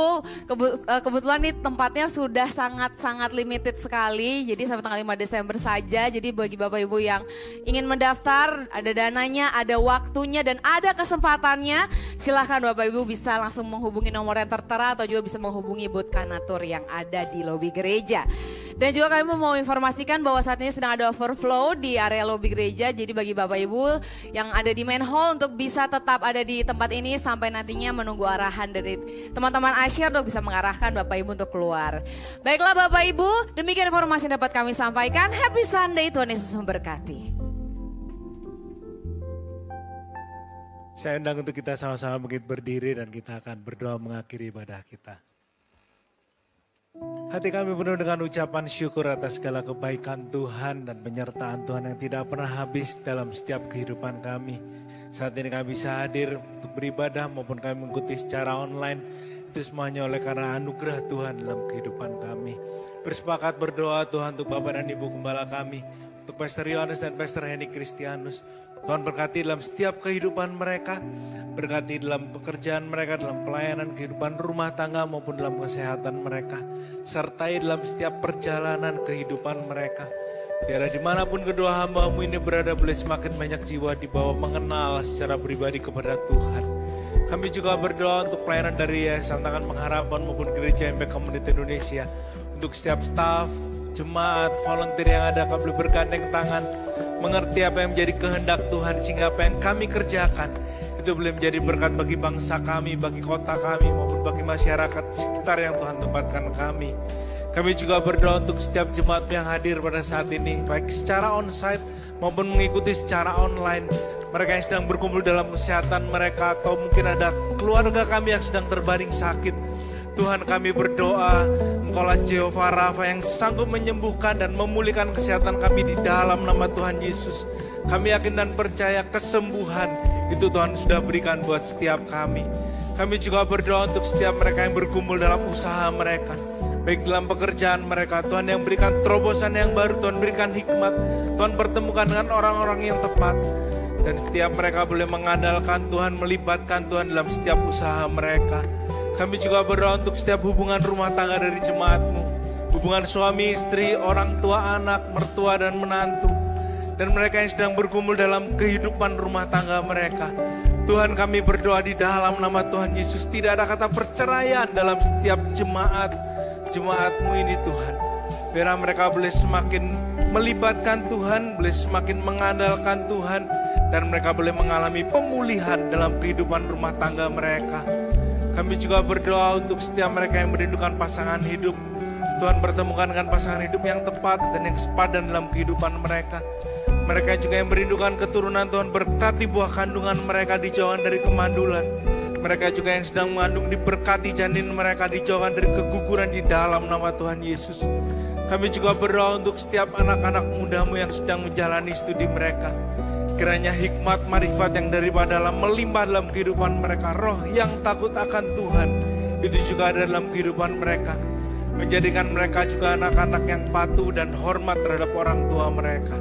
kebetulan nih tempatnya sudah sangat-sangat limited sekali. Jadi sampai tanggal 5 Desember saja. Jadi bagi Bapak Ibu yang ingin mendaftar, ada dananya, ada waktunya dan ada kesempatannya, silahkan Bapak Ibu bisa langsung menghubungi nomor yang tertera atau juga bisa menghubungi booth Kanatur yang ada di lobi gereja. Dan juga kami mau informasikan bahwa saat ini sedang ada overflow di area lobi gereja. Jadi bagi Bapak Ibu yang ada di main hall untuk bisa tetap ada di tempat ini sampai nantinya menunggu arahan dari teman-teman Asyir untuk bisa mengarahkan Bapak Ibu untuk keluar. Baiklah Bapak Ibu, demikian informasi yang dapat kami sampaikan. Happy Sunday, Tuhan Yesus memberkati. Saya undang untuk kita sama-sama bangkit berdiri dan kita akan berdoa mengakhiri ibadah kita. Hati kami penuh dengan ucapan syukur atas segala kebaikan Tuhan dan penyertaan Tuhan yang tidak pernah habis dalam setiap kehidupan kami. Saat ini kami bisa hadir untuk beribadah maupun kami mengikuti secara online. Itu semuanya oleh karena anugerah Tuhan dalam kehidupan kami. Bersepakat berdoa Tuhan untuk Bapak dan Ibu Gembala kami. untuk Pastor Yohanes dan Pastor Henny Kristianus. Tuhan berkati dalam setiap kehidupan mereka, berkati dalam pekerjaan mereka, dalam pelayanan kehidupan rumah tangga maupun dalam kesehatan mereka. Sertai dalam setiap perjalanan kehidupan mereka. Biar dimanapun kedua hamba-Mu ini berada, boleh semakin banyak jiwa dibawa mengenal secara pribadi kepada Tuhan. Kami juga berdoa untuk pelayanan dari Yayasan Tangan Pengharapan maupun Gereja Impact Community Indonesia. Untuk setiap staf, jemaat, volunteer yang ada, kami boleh bergandeng tangan, mengerti apa yang menjadi kehendak Tuhan, sehingga apa yang kami kerjakan itu boleh menjadi berkat bagi bangsa kami, bagi kota kami, maupun bagi masyarakat sekitar yang Tuhan tempatkan kami. Kami juga berdoa untuk setiap jemaat yang hadir pada saat ini, baik secara onsite maupun mengikuti secara online. Mereka yang sedang berkumpul dalam kesehatan mereka, atau mungkin ada keluarga kami yang sedang terbaring sakit. Tuhan, kami berdoa, Engkaulah Jehovah Rafa yang sanggup menyembuhkan dan memulihkan kesehatan kami di dalam nama Tuhan Yesus. Kami yakin dan percaya kesembuhan itu Tuhan sudah berikan buat setiap kami. Kami juga berdoa untuk setiap mereka yang berkumpul dalam usaha mereka, baik dalam pekerjaan mereka. Tuhan yang berikan terobosan yang baru, Tuhan berikan hikmat, Tuhan pertemukan dengan orang-orang yang tepat. Dan setiap mereka boleh mengandalkan Tuhan, melibatkan Tuhan dalam setiap usaha mereka. Kami juga berdoa untuk setiap hubungan rumah tangga dari jemaat-Mu, hubungan suami istri, orang tua anak, mertua dan menantu, dan mereka yang sedang berkumpul dalam kehidupan rumah tangga mereka. Tuhan, kami berdoa di dalam nama Tuhan Yesus, tidak ada kata perceraian dalam setiap jemaat-Mu ini Tuhan. Biar mereka boleh semakin melibatkan Tuhan, boleh semakin mengandalkan Tuhan, dan mereka boleh mengalami pemulihan dalam kehidupan rumah tangga mereka. Kami juga berdoa untuk setiap mereka yang merindukan pasangan hidup. Tuhan, pertemukan dengan pasangan hidup yang tepat dan yang sepadan dalam kehidupan mereka. Mereka juga yang merindukan keturunan, Tuhan berkati buah kandungan mereka, dijauhkan dari kemandulan. Mereka juga yang sedang mengandung, diberkati janin mereka, dijauhkan dari keguguran di dalam nama Tuhan Yesus. Kami juga berdoa untuk setiap anak-anak muda-Mu yang sedang menjalani studi mereka. Kiranya hikmat, marifat yang daripada Allah melimpah dalam kehidupan mereka. Roh yang takut akan Tuhan itu juga ada dalam kehidupan mereka, menjadikan mereka juga anak-anak yang patuh dan hormat terhadap orang tua mereka.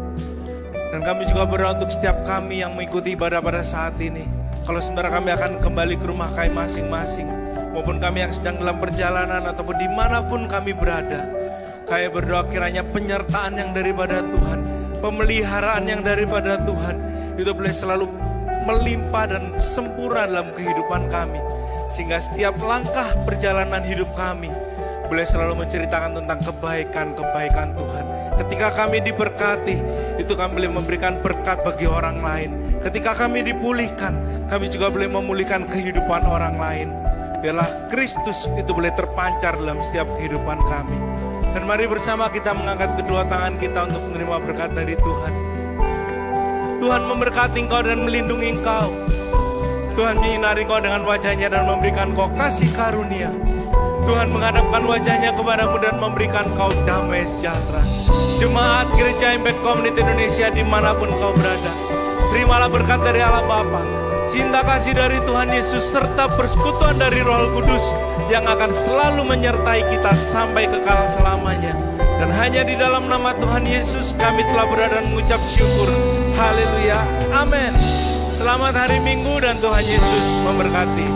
Dan kami juga berdoa untuk setiap kami yang mengikuti ibadah pada saat ini. Kalau sebentar kami akan kembali ke rumah kami masing-masing, maupun kami yang sedang dalam perjalanan ataupun dimanapun kami berada, kami berdoa kiranya penyertaan yang daripada Tuhan, pemeliharaan yang daripada Tuhan itu boleh selalu melimpah dan sempurna dalam kehidupan kami, sehingga setiap langkah perjalanan hidup kami boleh selalu menceritakan tentang kebaikan-kebaikan Tuhan. Ketika kami diberkati, itu kami boleh memberikan berkat bagi orang lain. Ketika kami dipulihkan, kami juga boleh memulihkan kehidupan orang lain. Biarlah Kristus itu boleh terpancar dalam setiap kehidupan kami. Dan mari bersama kita mengangkat kedua tangan kita untuk menerima berkat dari Tuhan. Tuhan memberkati engkau dan melindungi engkau. Tuhan menyinari engkau dengan wajahnya dan memberikan engkau kasih karunia. Tuhan menghadapkan wajahnya kepadamu dan memberikan engkau damai sejahtera. Jemaat Gereja Impact Community Indonesia dimanapun engkau berada, terimalah berkat dari Allah Bapa, cinta kasih dari Tuhan Yesus, serta persekutuan dari Roh Kudus yang akan selalu menyertai kita sampai kekal selamanya. Dan hanya di dalam nama Tuhan Yesus kami telah berada dan mengucap syukur. Haleluya, amin. Selamat hari Minggu dan Tuhan Yesus memberkati.